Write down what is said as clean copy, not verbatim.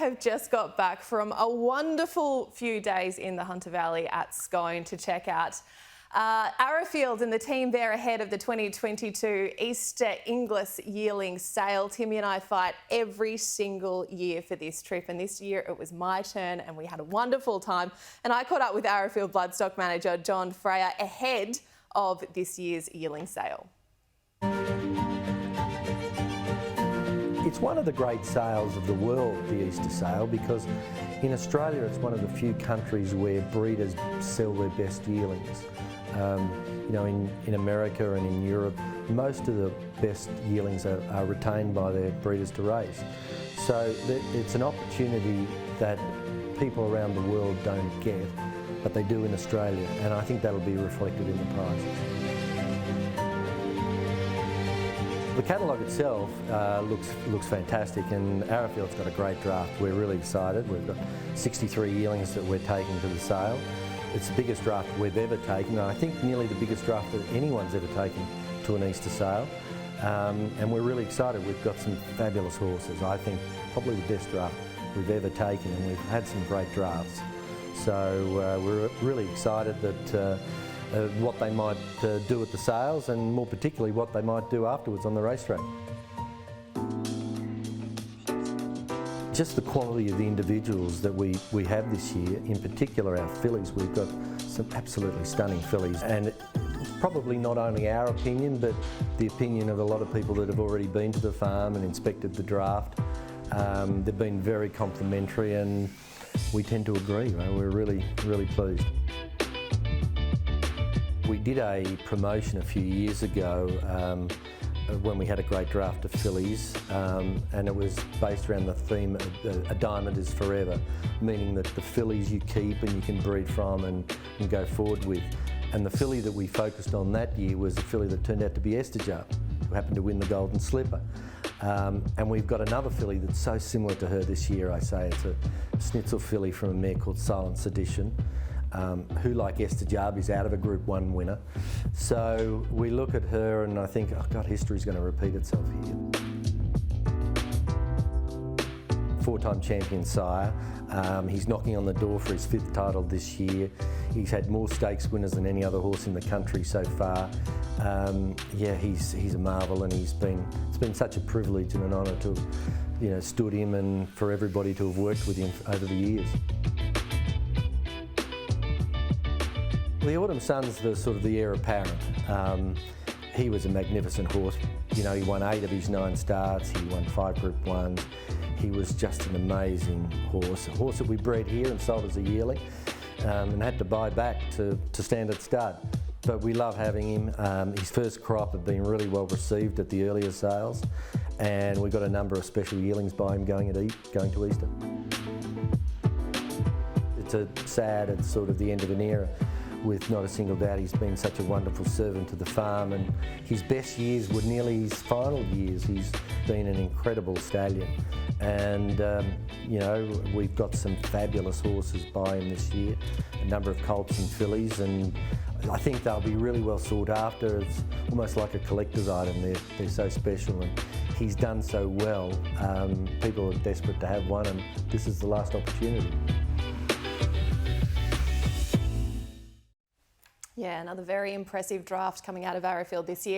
have just got back from a wonderful few days in the Hunter Valley at Scone to check out Arrowfield and the team there ahead of the 2022 Easter Inglis yearling sale. Timmy and I fight every single year for this trip, and this year it was my turn and we had a wonderful time. And I caught up with Arrowfield Bloodstock manager Jon Freyer ahead of this year's yearling sale. It's one of the great sales of the world, the Easter sale, because in Australia it's one of the few countries where breeders sell their best yearlings. You know, in America and in Europe, most of the best yearlings are retained by their breeders to raise. So it's an opportunity that people around the world don't get, but they do in Australia, and I think that'll be reflected in the prices. The catalogue itself looks fantastic, and Arrowfield's got a great draft. We're really excited. We've got 63 yearlings that we're taking to the sale. It's the biggest draft we've ever taken, and I think nearly the biggest draft that anyone's ever taken to an Easter sale. And we're really excited. We've got some fabulous horses. I think probably the best draft we've ever taken, and we've had some great drafts. So we're really excited that what they might do at the sales, and more particularly what they might do afterwards on the racetrack. Just the quality of the individuals that we have this year, in particular our fillies. We've got some absolutely stunning fillies, and it's probably not only our opinion but the opinion of a lot of people that have already been to the farm and inspected the draft. They've been very complimentary, and we tend to agree. Right? We're really pleased. We did a promotion a few years ago when we had a great draft of fillies, and it was based around the theme of a diamond is forever, meaning that the fillies you keep and you can breed from and go forward with. And the filly that we focused on that year was a filly that turned out to be Easter, who happened to win the Golden Slipper. And we've got another filly that's so similar to her this year, I say. It's a Schnitzel filly from a mare called Silent Sedition, who, like Esther Jarb, is out of a Group 1 winner. So we look at her and I think, oh God, history's going to repeat itself here. Four-time champion sire. He's knocking on the door for his 5th title this year. He's had more stakes winners than any other horse in the country so far. Yeah, he's a marvel, and it's been such a privilege and an honour to have, stood him, and for everybody to have worked with him over the years. The Autumn Sun's the heir apparent. He was a magnificent horse. He won 8 of his 9 starts. He won 5 Group 1s. He was just an amazing horse. A horse that we bred here and sold as a yearling, and had to buy back to standard stud. But we love having him. His first crop had been really well received at the earlier sales, and we got a number of special yearlings by him going to Easter. It's sad, it's sort of the end of an era with not a single doubt. He's been such a wonderful servant to the farm, and his best years were nearly his final years. He's been an incredible stallion, and we've got some fabulous horses by him this year, a number of colts and fillies, and I think they'll be really well sought after. It's almost like a collector's item. They're so special, and he's done so well. People are desperate to have one, and this is the last opportunity. Yeah, another very impressive draft coming out of Arrowfield this year.